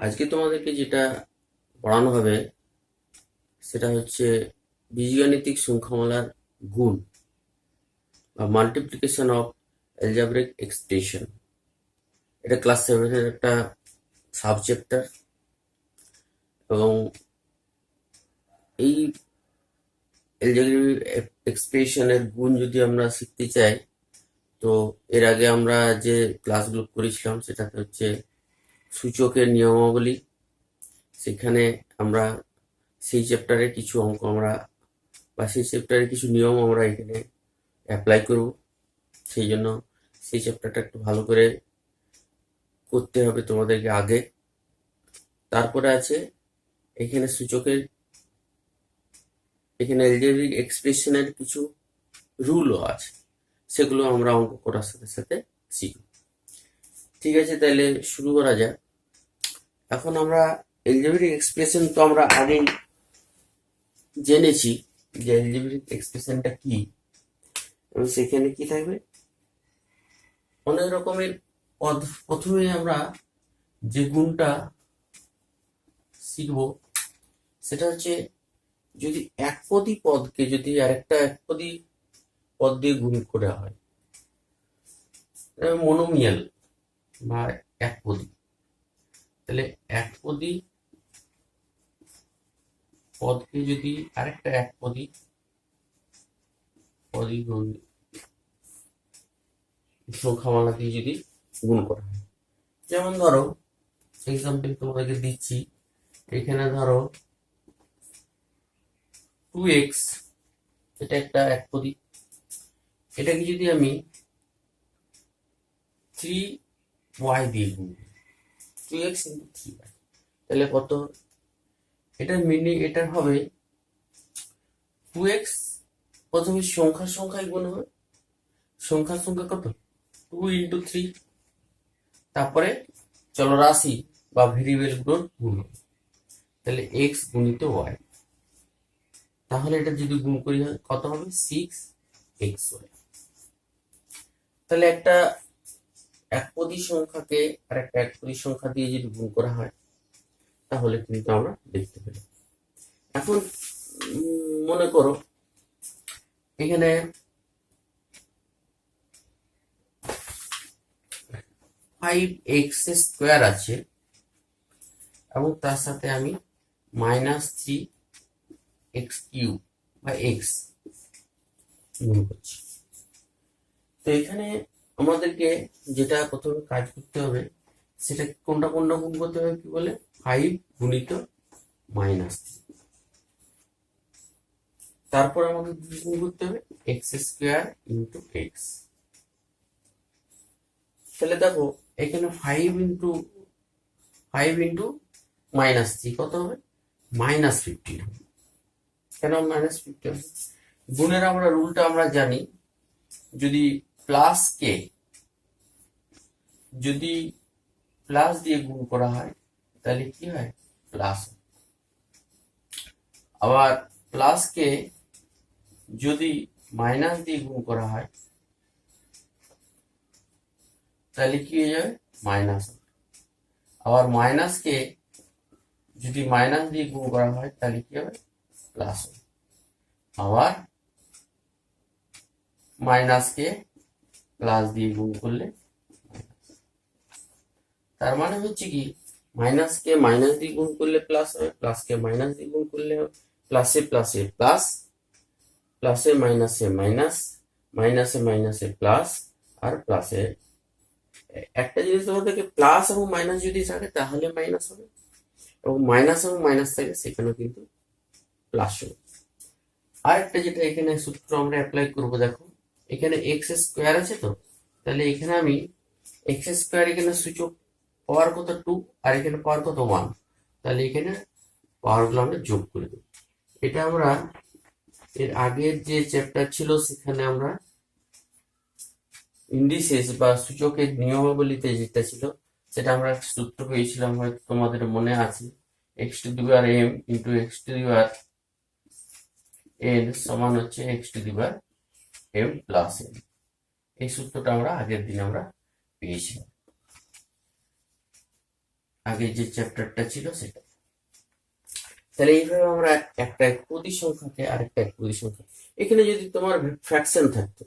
আজকে তোমাদেরকে যেটা পড়ানো হবে সেটা হচ্ছে বীজগাণিতিক সংখ্যামালার গুণ বা মাল্টিপ্লিকেশন অফ অ্যালজাব্রিক এক্সপ্রেশন। এটা ক্লাস 7-এর একটা সাবচ্যাপ্টার এবং এই অ্যালজাব্রিক এক্সপ্রেশনের গুণ যদি আমরা শিখতে চাই তো এর আগে আমরা যে ক্লাসগুলো করেছিলাম সেটাতে হচ্ছে সূচকের নিয়মাবলী। সেখানে আমরা সেই চ্যাপ্টারের কিছু অঙ্ক আমরা বা সেই চ্যাপ্টারের কিছু নিয়ম আমরা এখানে অ্যাপ্লাই করব। সেই জন্য সেই চ্যাপ্টারটা একটু ভালো করে করতে হবে তোমাদেরকে আগে। তারপরে আছে এখানে সূচকের, এখানে অ্যালজেব্রিক এক্সপ্রেশনের কিছু রুলও আছে, সেগুলো আমরা অঙ্ক করার সাথে সাথে শিখব। ঠিক আছে, তাহলে শুরু করা যাক। এখন আমরা অ্যালজেব্রিক এক্সপ্রেশন তো আমরা আগেই জেনেছি যে অ্যালজেব্রিক এক্সপ্রেশনটা কি, এবং সেখানে কি থাকবে অনেক রকমের পদ। প্রথমে আমরা যে গুণটা শিখব সেটা হচ্ছে যদি একপদী পদকে যদি আরেকটা একপদী পদ দিয়ে গুণ করা হয়, মনোমিয়াল বা একপদী, তাহলে একপদী পদকে যদি আরেকটা একপদী গুণ সংখ্যামালা দিয়ে যদি গুণ করা হয়, যেমন ধরো এক্সাম্পল তোমাদেরকে দিচ্ছি, এখানে ধরো 2x, এটা একটা একপদী, এটাকে যদি আমি 3y দিয়ে গুণ করি, 2x into 3y, তাহলে কত? এটার মিনিং এটা হবে 2x প্রথমে সংখ্যায় গুণ হবে, সংখ্যা কত? 2 into 3, তারপরে চলরাশি বা ভেরিয়েবল গুলোর গুণ হবে, তাহলে x গুণিত y। তাহলে এটা যদি গুণ করি কত হবে? 6xy। তাহলে একটা একপদী সংখ্যাকে আর একটা একপদী সংখ্যা দিয়ে যদি গুণ করা হয় তাহলে কিন্তু আমরা দেখতে পেলাম। এখন মনে করো এখানে 5x² আছে এবং তার সাথে আমি -3x³ বা x গুণ করছি। তো এখানে আমাদেরকে যেটা প্রথমে কাজ করতে হবে সেটা কোনটা গুণ করতে হবে, কি বলে? 5 গুণিত -3, তারপর আমাকে গুণ করতে হবে x² ইন্টু x। তাহলে দেখো এখানে 5 ইন্টু -3 কত হবে? -15 হবে। কেন -15 হবে? গুণের আমরা রুলটা আমরা জানি, যদি প্লাস দিয়ে গুণ করা হয় তাহলে কি হয়? প্লাস। আবার প্লাস কে যদি মাইনাস দিয়ে গুণ করা হয় তাহলে কি হয়ে যাবে? মাইনাস। আবার মাইনাস কে যদি মাইনাস দিয়ে গুণ করা হয় তাহলে কি হবে? প্লাস। আবার মাইনাস কে প্লাস দিয়ে গুণ করলে, তার মানে হচ্ছে কি মাইনাস কে মাইনাস দিয়ে গুণ করলে প্লাস হবে, প্লাস কে মাইনাস দিয়ে গুণ করলে প্লাসে প্লাসে প্লাস, প্লাসে মাইনাসে মাইনাস, মাইনাসে মাইনাসে প্লাস, আর প্লাসে একটা জিনিস তোমাদেরকে প্লাস এবং মাইনাস যদি থাকে তাহলে মাইনাস হবে, এবং মাইনাস এবং মাইনাস থাকে সেখানেও কিন্তু প্লাস হবে। আর একটা যেটা এখানে সূত্র আমরা অ্যাপ্লাই করব, দেখো এখানে x² আছে, তো তাহলে এখানে আমি x², এখানে সূচক পাওয়ার কত 2 আর এখানে পাওয়ার কত 1, তাহলে এখানে পাওয়ারগুলো আমরা যোগ করে দেব। এটা আমরা এর আগের যে চ্যাপ্টার ছিল সেখানে আমরা ইন্ডিসেস বা সূচকের নিয়মাবলীতে যেটা ছিল সেটা আমরা সূত্র পেয়েছিলাম, হয়তো তোমাদের মনে আছে, x⁴m ইন্টু x⁴n সমান হচ্ছে x⁴m প্লাস n। এই সূত্রটা আমরা আগের দিন আমরা পেয়েছিলাম। আগে যে চ্যাপ্টারটা ছিল সেটা। তাহলে এইভাবে আমরা একটা একপদী সংখ্যাকে আরেকটা একপদী সংখ্যা, এখানে যদি তোমার ফ্র্যাকশন থাকতো,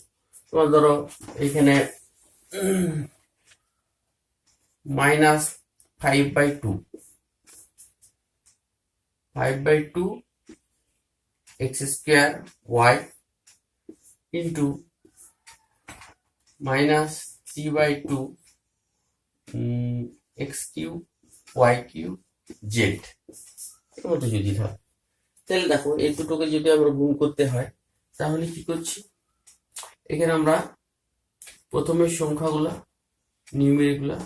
তোমার ধরো এখানে -5/2 5/2 x² y into -3/2 x³ y³ z এর মতো যদি হয়, তাহলে দেখো এই দুটোকে যদি আমরা গুণ করতে হয় তাহলে কি করছি, এখানে আমরা প্রথমে সংখ্যাগুলা নিউমেরিকগুলা,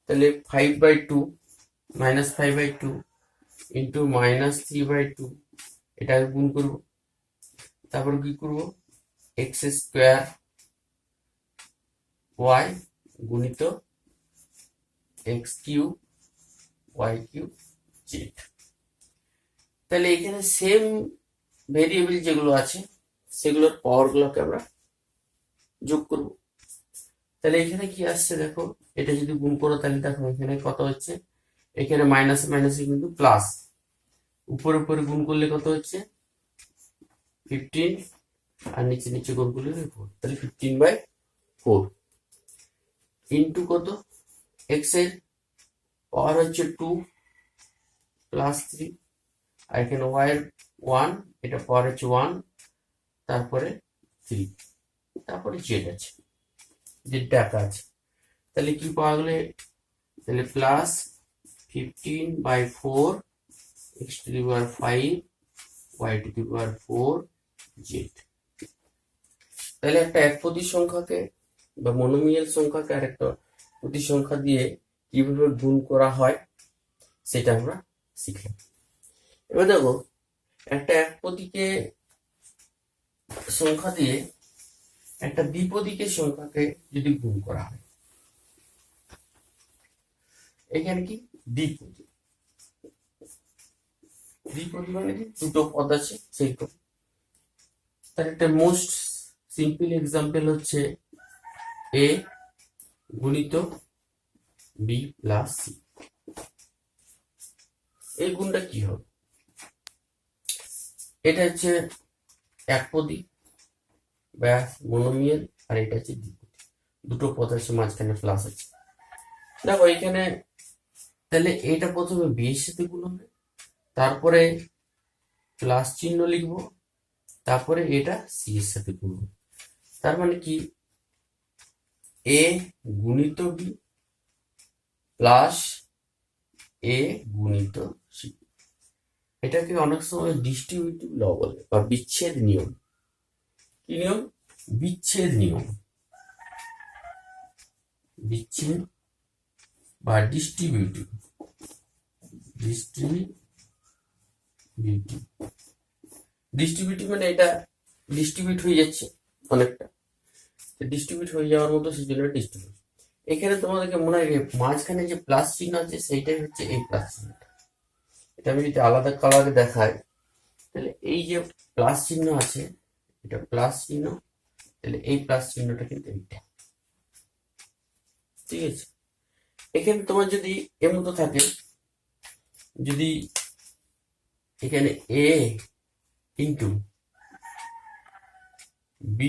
তাহলে 5/2 -5/2 ইন্টু -3/2 এটাকে গুণ করব, তারপর কি করব x² y গুণিত x³ y³ z। তাহলে এখানে সেম ভেরিয়েবল যেগুলো আছে সেগুলোর পাওয়ারগুলোকে আমরা যোগ করব। তাহলে এখানে কি আসছে দেখো, এটা যদি গুণ করো তাহলে দেখো এখানে কত হচ্ছে, এখানে মাইনাসে মাইনাসে কিন্তু প্লাস, উপরে উপরে গুণ করলে কত হচ্ছে 15, আর নিচে নিচে গুণ করলে 4, তাহলে 15/4 ইন্টু কত, x এর পাওয়ার হচ্ছে 2 প্লাস 3, আর এখানে y এর 1, এটা পাওয়ার হচ্ছে 1, তারপরে 3, তারপরে z আছে, যেটা আছে। তাহলে কি পাওয়া গেলে, তাহলে প্লাস 15/4 x⁵ y⁴ z। তাহলে একটা একপদী সংখ্যাকে বা মনোমিয়াল সংখ্যাকে আরেকটা পদী সংখ্যা দিয়ে কিভাবে গুণ করা হয় সেটা আমরা শিখলাম। এবার দেখো একটা একপদীকে সংখ্যা দিয়ে একটা দ্বিপদীকে সংখ্যাকে যদি গুণ করা হয়, এখানে কি দ্বিপদী, দ্বিপদী মানে কি দুটো পদ আছে সেইরকম। তার একটা মোস্ট সিম্পল এক্সাম্পল হচ্ছে a গুণিত b প্লাস c। এই গুণটা কি হবে, এটা হচ্ছে একপদী বা মনোমিয়াল, আর এটা হচ্ছে দ্বিপদী, দুটো পদ আছে মাঝখানে প্লাস আছে। দেখো এখানে তাহলে এটা প্রথমে b এর সাথে গুণ হবে, তারপরে প্লাস চিহ্ন লিখবো, তারপরে এটা c এর সাথে গুণ হবে। তার মানে কি a গুণিত b প্লাস a গুণিত c। এটাকে অনেক সময় ডিস্ট্রিবিউটিভ ল বলে বা বিচ্ছেদ নিয়ম। কি নিয়ম? বিচ্ছেদ নিয়ম, বিচ্ছেদ বা ডিস্ট্রিবিউটিভ, ডিস্ট্রিবিউটিভ মানে এটা ডিস্ট্রিবিউট হয়ে যাচ্ছে অনেকটা, ডিস্ট্রিবিউট হয়ে যাওয়ার মতো সেই জন্য ডিস্ট্রিবিউট। এখানে তোমাদেরকে মনে হয় মাঝখানে যে প্লাস চিহ্ন আছে সেইটাই হচ্ছে এই প্লাস চিহ্নটা। এটা আমি যদি আলাদা কালারে দেখাই, তাহলে এই যে প্লাস চিহ্ন আছে এটা প্লাস চিহ্ন, তাহলে এই প্লাস চিহ্নটা কিন্তু এইটা, ঠিক আছে। এখানে তোমার যদি এর মতো থাকে, যদি এখানে a into b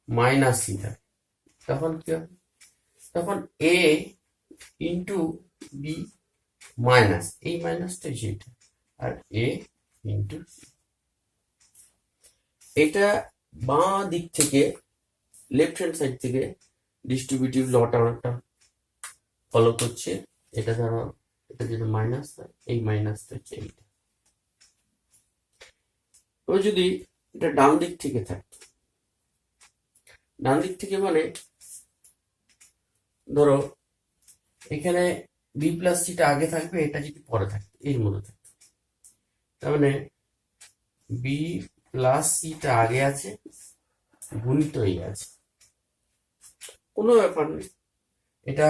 minus c থাকে, তখন কি হবে, তখন a ইন্টু b মাইনাস, এই মাইনাসটা যেটা, আর a ইন্টু এটা বাঁ দিক থেকে লেফট হ্যান্ড সাইড থেকে ডিস্ট্রিবিউটিভ লটা অনেকটা ফলো করছে। এটা ধরো এটা যদি মাইনাস হয়, এই মাইনাসটা হচ্ছে এইটা। তবে যদি এটা ডান দিক থেকে থাকতো, ডান দিক থেকে মানে ধরো এখানে বি প্লাস সিটা আগে থাকবে, এটা যদি পরে থাকতো এর মধ্যে থাকতো, তার মানে বি প্লাস সিটা আগে আছে গুণিত এই আছে, কোনো ব্যাপার নেই। এটা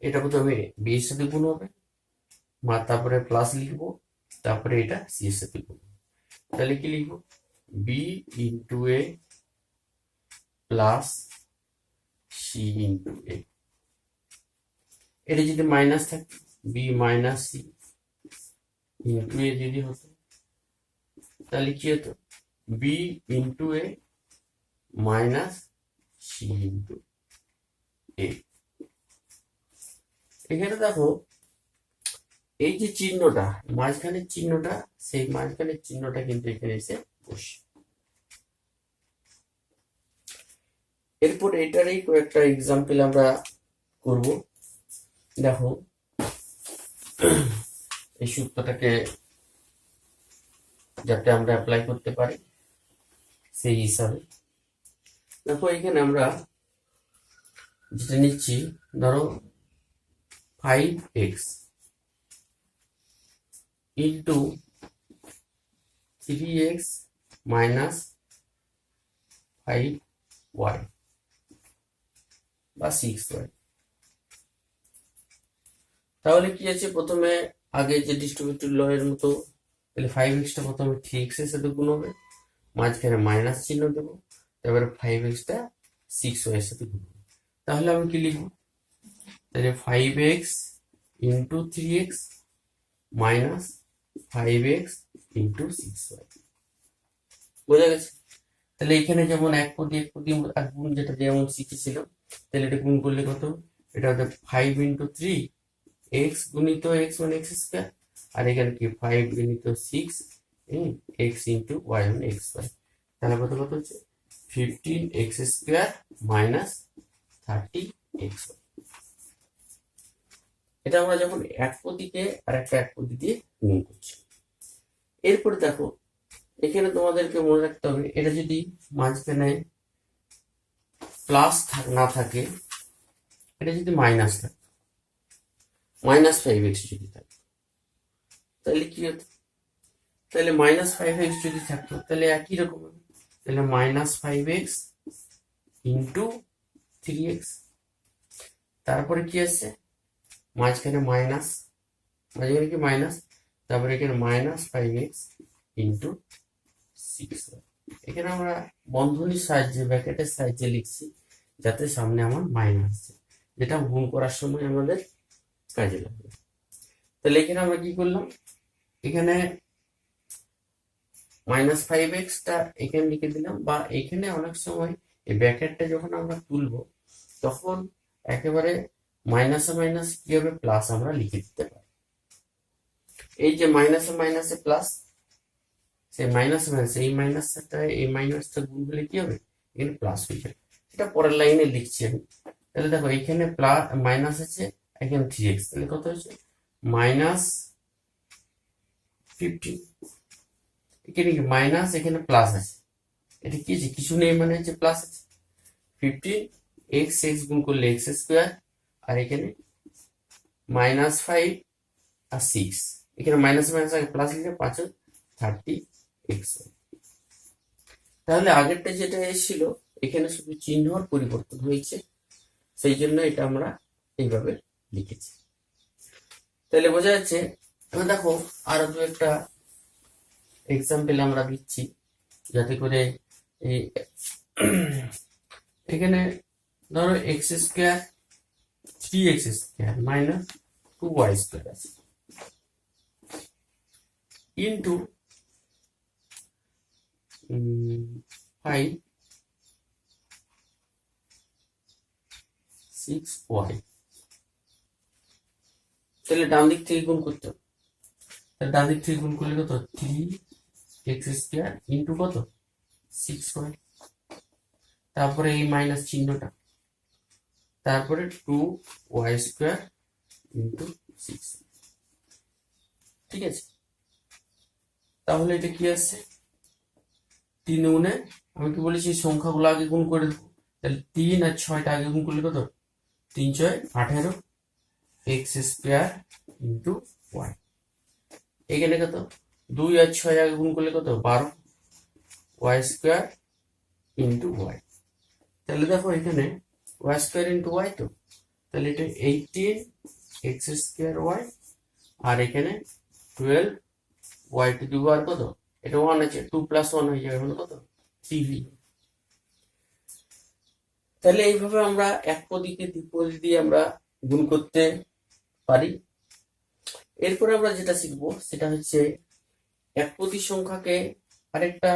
এটা প্রথমে বি এর সাথে গুণ হবে, তারপরে প্লাস লিখবো, তারপরে এটা সি এর সাথে গুণ। তাহলে কি লিখবো, বি ইন্টু এ প্লাস সি ইন্টু এ। এটা যদি মাইনাস থাকে বি মাইনাস সি ইন্টু এ যদি হতো তাহলে কি হতো বি ইন্টু এ মাইনাস সি ইন্টু এ। এখানে দেখো এই যে চিহ্নটা মাঝখানের চিহ্নটা সেই মাঝখানের চিহ্নটা কিন্তু এখানে এসে বসে। এরপর এটারই কয়েকটা এক্সাম্পল আমরা করব। দেখো এই সূত্রটাকে যাতে আমরা অ্যাপ্লাই করতে পারি সেই হিসাবে দেখো এখানে আমরা যেটা নিচ্ছি ধরো 5x into 3x minus 5y বা 6y। তাহলে কি আছে প্রথমে আগে যে ডিস্ট্রিবিউটিভ ল এর মতো তাহলে 5x টা প্রথমে 3x এর সাথে গুণ হবে, মাঝখানে মাইনাস চিহ্ন দেবো, তারপরে 5x টা 6y এর সাথে গুণ হবে। তাহলে আমি কি লিখবো তাহলে 5x into 3x minus 5x into 6y। বোঝা গেছে? তাহলে এখানে যেমন এক পদী গুণ যেটা যেমন শিখেছিল তাহলে এটা গুণ করলে কত, এটা হচ্ছে 5 ইন্টু 3 x গুণিত x মানে x স্কয়ার, আর এখানে কি 5 গুণিত 6 x ইন্টু y মানে x স্কয়ার। তাহলে কত হচ্ছে 15x স্কয়ার মাইনাস 30x। এটা আমরা যখন এক পদীকে আর একটা এক পদী দিয়ে গুণ করছি। এরপরে দেখো এখানে তোমাদেরকে মনে রাখতে হবে এটা যদি মাঝখানে প্লাস না থাকে, এটা যদি মাইনাস থাকে মাইনাস 5x যদি থাকে তাহলে কি হতো, তাহলে মাইনাস 5x যদি থাকতো তাহলে একই রকম হবে, তাহলে মাইনাস 5x ইন্টু 3x, তারপরে কি আছে মাঝখানে মাইনাস, মাঝখানে কি মাইনাস, তারপরে এখানে মাইনাস 5x ইন্টু 6y। এখানে আমরা বন্ধনীর সাহায্যে ব্র্যাকেটের সাহায্যে লিখছি যাতে সামনে আমার মাইনাস, যেটা গুণ করার সময় আমাদের কাজে লাগবে। তাহলে এখানে আমরা কি করলাম, এখানে মাইনাস 5x টা এখানে লিখে দিলাম, বা এখানে অনেক সময় এই ব্র্যাকেটটা যখন আমরা তুলবো তখন একেবারে মাইনাসে মাইনাস কি হবে প্লাস আমরা লিখে দিতে পারি। এই যে মাইনাসে মাইনাসে প্লাস, সেই মাইনাসে মাইনাসে এই মাইনাসটা এই মাইনাসটা গুণ করলে কি হবে এখানে প্লাস হয়ে যাবে। সেটা পরের লাইনে লিখছি আমি। তাহলে দেখো এখানে প্লাস মাইনাস আছে, এখানে 3x, তাহলে কত হচ্ছে মাইনাস 15। এখানে কি মাইনাস এখানে প্লাস আছে, এটা কি আছে কিছু নেই মানে হচ্ছে প্লাস আছে 15x x গুণ করলে x স্কয়ার, আর এখানে মাইনাস 5 আর 6, এখানে মাইনাস মাইনাস আগে প্লাস লিখে 5 30x। তাহলে আগেরটা যেটা এসেছিল এখানে শুধু চিহ্নর পরিবর্তন হয়েছে, সেই জন্য এটা আমরা এইভাবে লিখেছি। তাহলে বোঝা যাচ্ছে। এবার দেখো আরো দু একটা এক্সাম্পল আমরা দিচ্ছি যাতে করে এই এখানে ধরো x square 3x square minus 2y square আছে ইন্টু 5 6y। তাহলে ডান দিক থেকে গুণ করতে হবে, তাহলে ডান দিক থেকে গুণ করলে কত 3x স্কোয়ার ইন্টু কত 6y, তারপরে এই মাইনাস চিহ্নটা, তারপরে 2y স্কোয়ার ইন্টু 6। ঠিক আছে, তাহলে এটা কি আসছে 3 গুণে, আমি কি বলেছি সংখ্যাগুলো আগে গুণ করে দেবো, তাহলে 3 আর 6টা আগে গুণ করলে কত 3 6 18 x স্কোয়ার ইন্টু y। এখানে কত 2 আর 6 আগে গুণ করলে কত 12 y স্কোয়ার ইন্টু y। তাহলে দেখো এখানে y স্কোয়ার ইন্টু y, তো তাহলে এটা 18 x স্কোয়ার y, আর এখানে 12 y টু দি পাওয়ার কত, এটা 1 আছে 2 প্লাস 1 হয়ে যাবে মানে কত 3v। তাহলে এইভাবে আমরা এক পদীকে দ্বিপদী দিয়ে আমরা গুণ করতে পারি। এরপরে আমরা যেটা শিখবো সেটা হচ্ছে একপদী সংখ্যাকে আরেকটা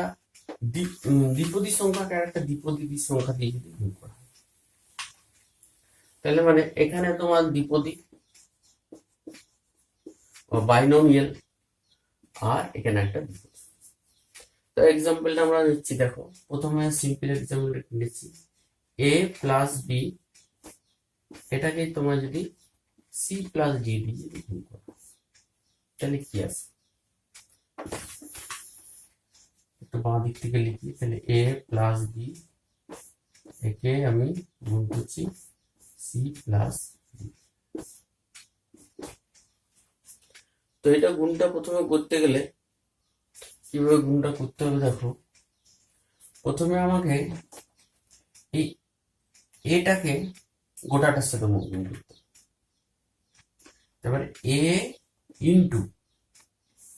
দ্বিপদী সংখ্যাকে আরেকটা দ্বিপদী সংখ্যা দিয়ে যদি গুণ করা হয়, তাহলে মানে এখানে তোমার দ্বিপদী বাইনোমিয়াল আর এখানে একটা দ্বিপদী। তো এক্সাম্পলটা আমরা নিচ্ছি, দেখো প্রথমে সিম্পল এক্সাম্পল নিচ্ছি a প্লাস বি, এটাকে তোমরা যদি সি প্লাস ডি দিয়ে যদি গুণ করো তাহলে কি আছে, একটু বাঁ দিক থেকে লিখি, তাহলে a প্লাস বি একে আমি গুণ করছি সি প্লাস ডি। তো এটা গুণটা প্রথমে করতে গেলে কিভাবে গুণটা করতে হবে, দেখো প্রথমে আমাকে এই এটাকে গোটাটার সাথে গুণ করতে হবে, তারপরে এ ইন্টু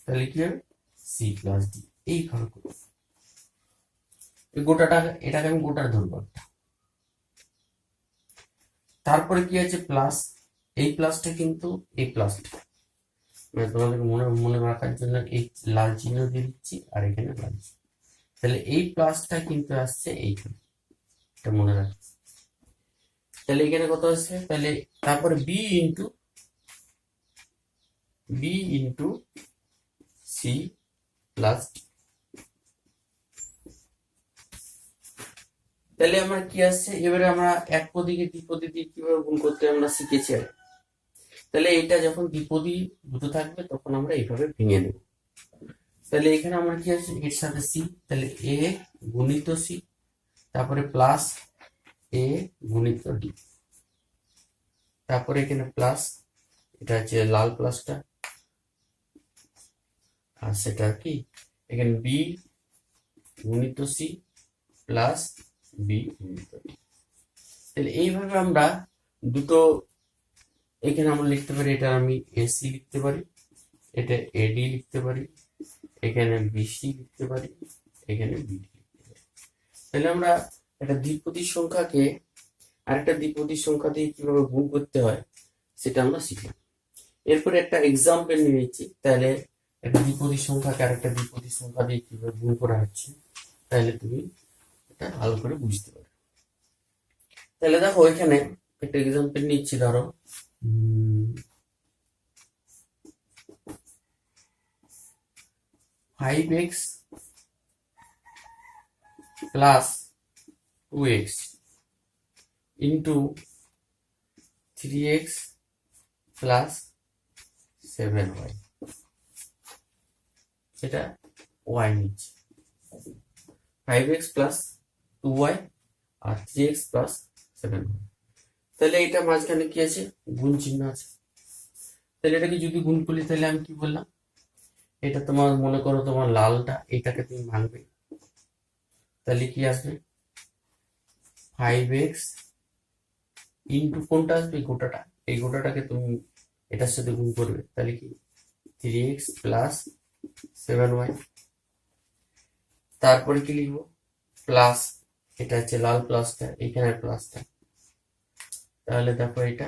তাহলে কি হবে সি প্লাস ডি, এইভাবে করবো। এই গোটাটা এটাকে আমি গোটার ধরবো একটা। তারপরে কি আছে প্লাস, এই প্লাসটা কিন্তু এই প্লাসটা মানে তোমাদের মনে রাখার জন্য এই লাল চিহ্ন দিয়ে দিচ্ছি আর এখানে লাল চিহ্ন, তাহলে এই প্লাসটা কিন্তু আসছে এইখানে, এটা মনে রাখছি। তাহলে এখানে কত আসছে, তাহলে তারপরে B into C plus D, তাহলে আমরা কি আসছে, এবারে আমরা একপদীকে দ্বিপদী দিয়ে কিভাবে গুণ করতে আমরা শিখেছি। তাহলে এটা যখন দ্বিপদী দুটো থাকবে তখন আমরা এইভাবে ভেঙে নেব। তাহলে এখানে আমরা কি আছে, এর সাথে সি, তাহলে এ গুণিত সি, তারপরে প্লাস এ গুণিত ডি, তারপরে এখানে প্লাস, এটা হচ্ছে লাল প্লাসটা, আর সেটা কি এখানে বি গুণিত সি প্লাস বি গুণিত ডি। তাহলে এইভাবে আমরা দুটো, এখানে আমরা লিখতে পারি, এটা আমি এসি লিখতে পারি, এটা এডি লিখতে পারি, এখানে বিসি লিখতে পারি, এখানে বিডি লিখতে পারি। তাহলে আমরা একটা দ্বিপদী সংখ্যাকে আরেকটা দ্বিপদী সংখ্যা দিয়ে কিভাবে গুণ করতে হয় সেটা আমরা শিখলাম। এরপরে একটা এক্সাম্পল নিয়ে নিচ্ছি, তাহলে একটা দ্বিপদী সংখ্যাকে আরেকটা দ্বিপদী সংখ্যা দিয়ে কিভাবে গুণ করা হচ্ছে, তাহলে তুমি এটা ভালো করে বুঝতে পারবে। তাহলে দেখো এখানে একটা এক্সাম্পল নিচ্ছি, ধরো 5x plus 2x into 3x plus 7y, সেটা y নিচ্ছে 5x plus 2y আর 3x plus 7y। তাহলে এটা মাঝখানে কি আছে, গুণ চিহ্ন আছে। তাহলে এটাকে যদি গুণ করি তাহলে আমি কি বললাম, এটা তোমার মনে করো তোমার লালটা, এটাকে তুমি ভাঙবে, তাহলে কি আসবে 5x ইন্টু কোনটা আসবে, গোটাটা, এই গোটাটাকে তুমি এটার সাথে গুণ করবে, তাহলে কি 3x প্লাস 7y। তারপরে কি লিখবো, প্লাস, এটা হচ্ছে লাল প্লাসটা, এখানে প্লাসটা, তাহলে দেখো এটা,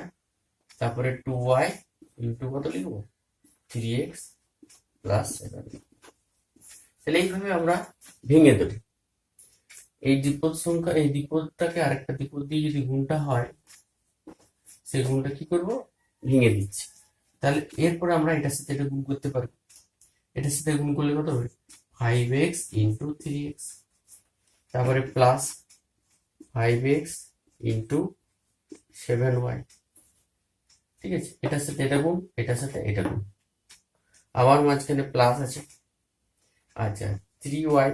তারপরে 2y ইন্টু কত লিখবো 3x প্লাস 7। তাহলে এইভাবে আমরা ভেঙে দেবো। এই দ্বিপদ সংখ্যা, এই দ্বিপদটাকে আরেকটা দ্বিপদ দিয়ে যদি গুণটা হয়, সেই গুণটা কি করব, ভেঙে দিচ্ছি। তাহলে এরপরে আমরা এটার সাথে এটা গুণ করতে পারবো, এটার সাথে গুণ করলে কত হবে 5x ইন্টু 3x, তারপরে প্লাস 5x ইন্টু 7y, ঠিক আছে, এটার সাথে এটা গুণ, এটার সাথে এটা গুণ, আবার মাঝখানে প্লাস আছে, আচ্ছা 3y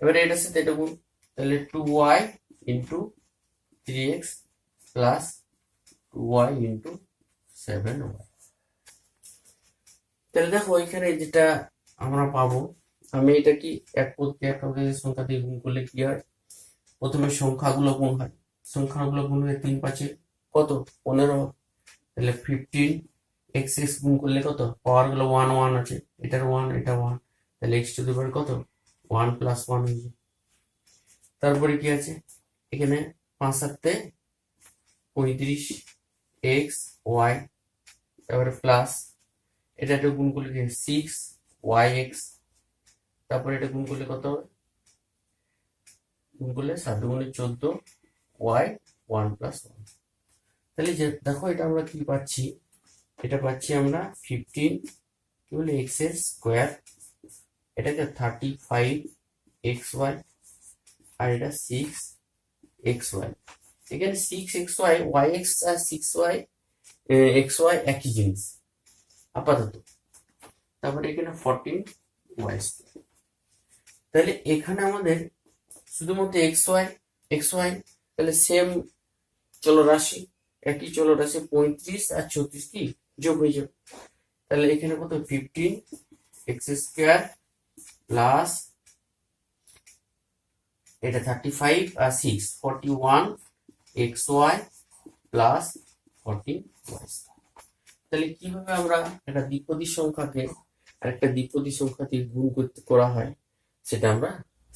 এবারে এটার সাথে এটা গুণ, তাহলে 2y into 3x plus 2y into 7y। তাহলে দেখো এখানে যেটা আমরা পাবো, আমি এটা কি একপদকে একপদের সংখ্যা দিয়ে গুণ করলে কি হয়, প্রথমে সংখ্যাগুলো গুণ হয়, সংখ্যাগুলো গুণ হয়ে 3 5 কত 15, তাহলে 15 x গুণ করলে কত, পাওয়ার গুলো 1 1 আছে, এটার 1 এটা 1, তাহলে x টু দি পাওয়ার কত 1 প্লাস 1 হয়ে যায়। তারপরে কি আছে এখানে 5 7 35 এক্স ওয়াই, তারপরে প্লাস এটা একটা গুণ করলে 6 ওয়াই এক্স, তারপরে এটা গুণ করলে কত হবে, গুণ করলে 7 গুণে 14 ওয়াই 1 + 1। তাহলে যে দেখো এটা আমরা কি পাচ্ছি, এটা পাচ্ছি আমরা 15 কি বলে এক্স এর স্কোয়ার, এটাকে 35 এক্স ওয়াই, আর এটা 6 এক্স ওয়াই। এখানে 6 এক্স ওয়াই, ওয়াই এক্স আর 6 ওয়াই এক্স ওয়াই একই জিনিস আপাতত। তারপরে এখানে 14 ওয়াই স্কোয়ার। তাহলে এখানে আমাদের শুধুমাত্র এক্স ওয়াই তাহলে সেম চলরাশি, একই চলরাশি 35 আর 34 কি যোগ হয়ে যাবে। তাহলে এখানে কত 15 এক্স স্কোয়ার প্লাস এটা 35 আর 6 41 X Y plus 14 Y square. তাহলে কিভাবে আমরা একটা দ্বিপদী সংখ্যাকে আরেকটা দ্বিপদী সংখ্যা দিয়ে গুণ করা হয় সেটা আমরা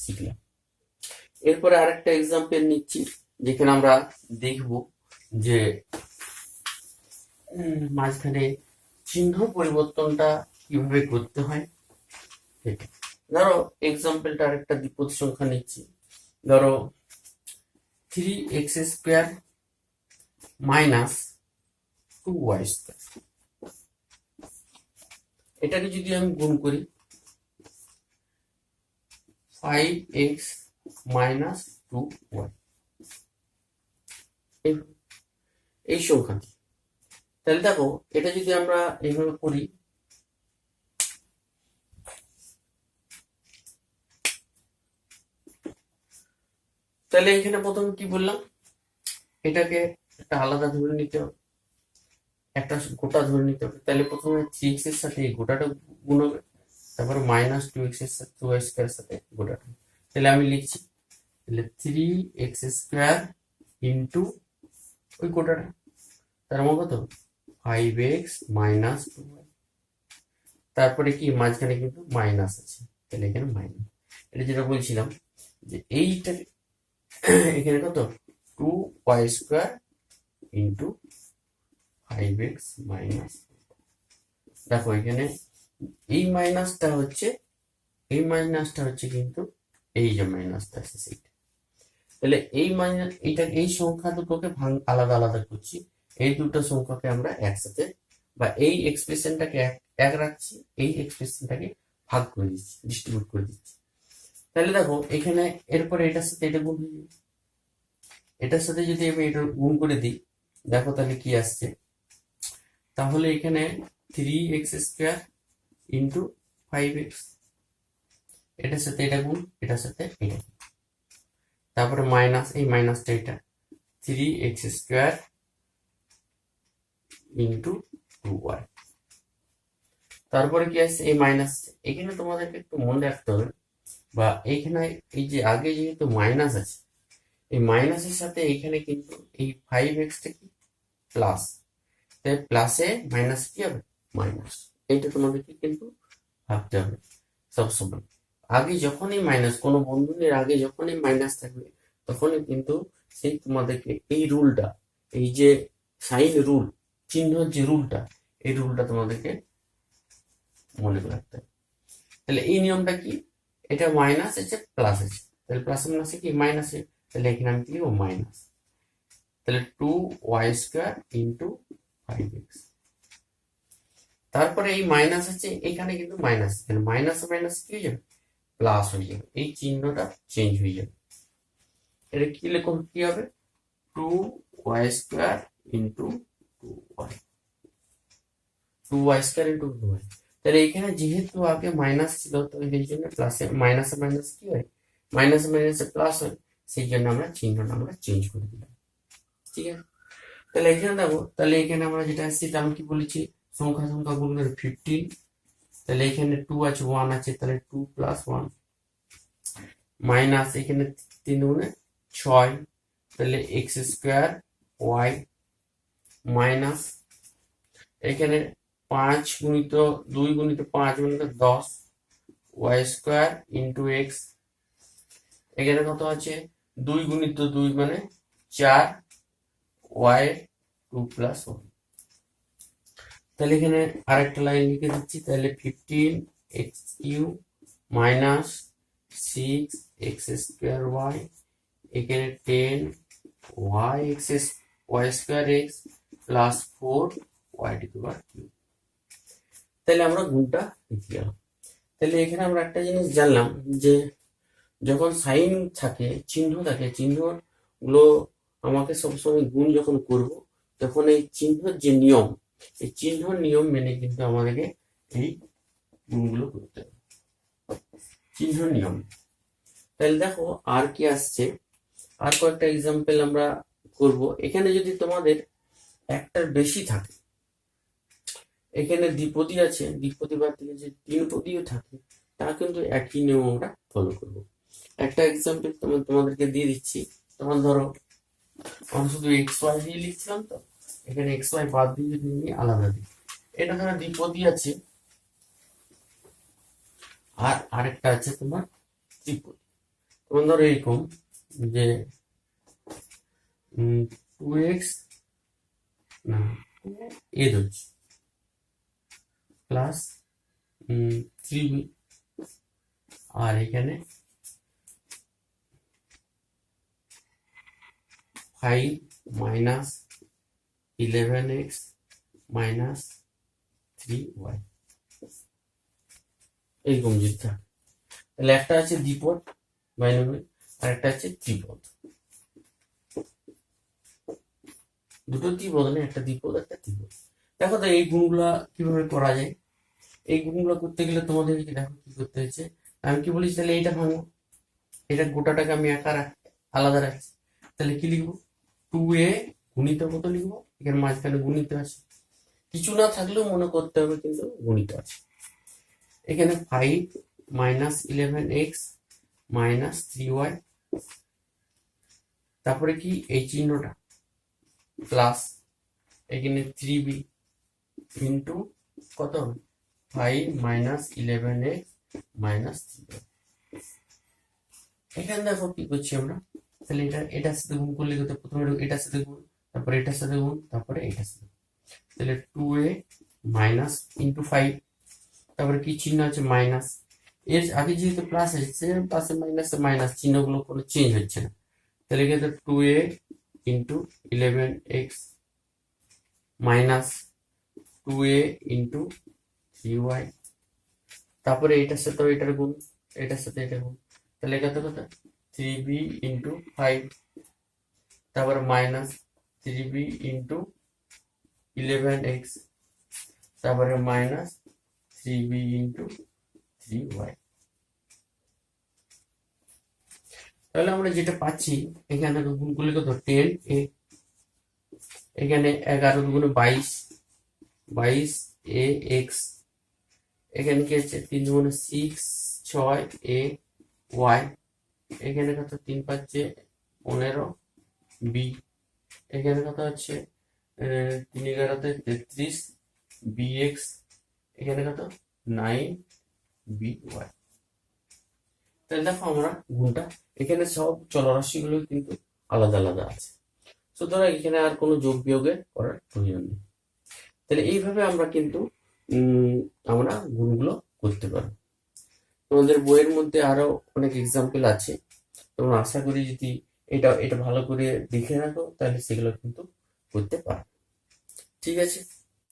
শিখলাম। এরপরে আরেকটা এক্সাম্পল নিচ্ছি, যেখানে আমরা দেখব যে মাঝখানে চিহ্ন পরিবর্তনটা কিভাবে করতে হয়। ধরো এক্সাম্পলটা আরেকটা দ্বিপদী সংখ্যা নিচ্ছি, ধরো 3x square minus 2y square. এটাকে যদি আমি গুণ করি 5x মাইনাস 2y, এই সংখ্যাটি। তাহলে দেখো এটা যদি আমরা এইভাবে করি, তাহলে এখানে প্রথমে কি বললাম, এটাকে একটা আলাদা ধরে নিতে হবে, একটা গোটা ধরে নিতে হবে। তাহলে প্রথমে 3x এর সাথে এই গোটাটা গুণ হবে, তারপরে মাইনাস 2x এর সাথে 2y স্কোয়ার সাথে গোটাটা। তাহলে আমি লিখছি তাহলে 3x স্কোয়ার ইন্টু ওই গোটাটা, তার মানে কত 5x মাইনাস 2y। তারপরে কি মাঝখানে কিন্তু মাইনাস আছে, তাহলে এখানে মাইনাস। এটা যেটা বলছিলাম যে এইটা এখানে কত 2y square into 5x minus. দেখো এখানে এই মাইনাসটা হচ্ছে কিন্তু এই যে মাইনাসটা আছে সেইটা। তাহলে এই মাইনাস এই সংখ্যা দুটোকে আলাদা আলাদা করছি, এই দুটো সংখ্যাকে আমরা একসাথে বা এই এক্সপ্রেশনটাকে এক রাখছি, এই এক্সপ্রেশনটাকে ভাগ করে দিচ্ছি, ডিস্ট্রিবিউট করে দিচ্ছি। তাহলে দেখো এখানে এরপরে এটার সাথে এটা গুণ হয়ে যাবে, এটার সাথে যদি আমি এটা গুণ করে দিই, দেখো তাহলে কি আসছে, তাহলে এখানে 3x স্কোয়ার ইন্টু 5x, এটার সাথে এটা গুণ, এটার সাথে এটা, তারপরে মাইনাস এই মাইনাসটা এটা 3x স্কোয়ার ইন্টু 2y, তারপরে কি আসছে এই মাইনাস। এখানে তোমাদেরকে একটু মনে রাখতে হবে, বা এইখানে এই যে আগে যেহেতু মাইনাস আছে, এই মাইনাসের সাথে এখানে কিন্তু এই 5x টা কি প্লাস, তাই প্লাসে মাইনাস কি হবে মাইনাস। এইটা তোমাদেরকে কিন্তু ভাবতে হবে সবসময়। আগে যখনই মাইনাস, কোনো বন্ধনের আগে যখনই মাইনাস থাকবে তখনই কিন্তু সেই তোমাদেরকে এই রুলটা, এই যে সাইন রুল, চিহ্নের যে রুলটা, এই রুলটা তোমাদেরকে মনে রাখতে হবে। তাহলে এই নিয়মটা কি, এটা মাইনাস আছে প্লাস আছে, তাহলে প্লাস মাইনাসে কি মাইনাসে, তাহলে এখানে আমি কি লিখবো মাইনাস, তাহলে 2y স্কোয়ার ইন্টু 5x। তারপরে এই মাইনাস আছে, এখানে কিন্তু মাইনাস, তাহলে মাইনাস মাইনাস কি হয়ে যাবে প্লাস হয়ে যাবে, এই চিহ্নটা চেঞ্জ হয়ে যাবে। এটা কি লেখো কি হবে 2y square into 2y square into 2y। তাহলে এখানে যেহেতু আগে মাইনাস ছিল, তো এই জন্য প্লাসে মাইনাসে মাইনাস কি হয়, মাইনাসে মাইনাসে প্লাস হয়, সেই জন্য আমরা চিহ্নটা আমরা চেঞ্জ করে দিলাম। ঠিক আছে, তাহলে এখানে দেখো, তাহলে এখানে আমরা যেটা আসছি আমি কি বলেছি, সংখ্যা গুণ করে 15, তাহলে এখানে 2 আছে 1 আছে, তাহলে 2 + 1 মাইনাস এখানে 3 গুণে 6, তাহলে x স্কোয়ার y মাইনাস এখানে 5 গুণিত 2 গুণিত 5 গুণিত 10 y স্কোয়ার ইন্টু x, এখানে কত আছে 2 গুণিত 2 মানে 4 y 2 প্লাস 1। তাহলে এখানে আরেকটা লাইন লিখে দিচ্ছি, তাহলে 15x³ মাইনাস 6x² y, এখানে 10y² প্লাস 4y⁵। তাহলে আমরা গুণটা লিখে গেলাম। তাহলে এখানে আমরা একটা জিনিস জানলাম যে যখন সাইন থাকে, চিহ্ন থাকে, চিহ্নগুলো আমাকে সবসময় গুণ যখন করব তখন এই চিহ্নর যে নিয়ম, এই চিহ্নর নিয়ম মেনে কিন্তু আমাদেরকে এই গুণগুলো করতে হবে, চিহ্নর নিয়ম। তাহলে দেখো আর কি আসছে, আর কয়েকটা এক্সাম্পল আমরা করব। এখানে যদি তোমাদের একটার বেশি থাকে, এখানে দ্বিপদী আছে, দ্বিপদী বাদ দিলে যে তিনপদীও থাকে, তা কিন্তু একই নিয়ম আমরা ফলো করব। একটা এক্সাম্পল তোমাদেরকে দিয়ে দিচ্ছি। তোমার ধরো আমি শুধু xy দিয়ে লিখছিলাম, তো এখানে xy বাদ দিয়ে যদি নিই আলাদা দিই, এটা ধরো দ্বিপদী আছে, আর আরেকটা আছে তোমার ত্রিপদী। তোমার ধরো এরকম যে 2x না এ ধরছি প্লাস 3b, আর এখানে 5 মাইনাস 11x মাইনাস 3y, এরকম যদি থাকে। তাহলে একটা আছে দ্বিপদ বাইনোমিয়াল, আর একটা আছে ত্রিপদ। দুটো ত্রিপদ না, একটা দ্বিপদ একটা ত্রিপদ। দেখো তো এই গুণগুলা কিভাবে করা যায়। এই গুণগুলো করতে গেলে তোমাদের দেখো কি করতে হয়েছে, আমি কি বলিস, তাহলে এইটা ভাঙো, এটা গোটাটাকে আমি একা আলাদা রাখছি। তাহলে কি লিখবো, 2a গুণিত কত লিখবো, এখানে মাঝখানে গুণিত আছে, কিছু না থাকলেও মনে করতে হবে কিন্তু গুণিত আছে। এখানে 5 মাইনাস 11x মাইনাস 3y, তারপরে কি এই চিহ্নটা প্লাস, এখানে 3b ইন্টু কত হবে 5 মাইনাস 11x মাইনাস 3y। এখানে দেখো কি করছি আমরা, তাহলে এটার সাথে গুণ করলে কত, প্রথমে এটার সাথে গুণ, তারপরে এটার সাথে গুণ, তারপরে এটার সাথে। তাহলে 2a মাইনাস ইন্টু 5, তারপরে কি চিহ্ন আছে মাইনাস, এর আগে যেহেতু প্লাস এসেছে, প্লাসে মাইনাসে মাইনাস, চিহ্নগুলো কোনো চেঞ্জ হচ্ছে না। তাহলে এখানে 2a into 11x minus 2a into 3y, তারপরে এটার সাথে এটার গুণ, এটার সাথে এটা গুণ, তাহলে কত কত 3b ইন্টু 5, তারপরে মাইনাস 3b ইন্টু 11x, তারপরে মাইনাস 3b ইন্টু 3y। তাহলে আমরা যেটা পাচ্ছি, এখানে গুণ করলে কত 10a, এখানে 11 গুণে 22, 22ax, এখানে কি আছে 3 গুণে 6, 6ay, এখানে কত 3 5 15b, এখানে কত হচ্ছে 3 11 33 bx, এখানে কত 9by। তাহলে দেখো আমরা গুণটা, এখানে সব চলরাশি গুলো কিন্তু আলাদা আলাদা আছে, সুতরাং এখানে আর কোনো যোগ বিয়োগের করার প্রয়োজন নেই। তাহলে এইভাবে আমরা কিন্তু আমরা গুণগুলো করতে পারবো। তোমাদের বইয়ের মধ্যে আরো অনেক এক্সাম্পল আছে, তোমরা আশা করি যদি এটা ভালো করে দেখে রাখো তাহলে সেগুলো কিন্তু করতে পারবে। ঠিক আছে।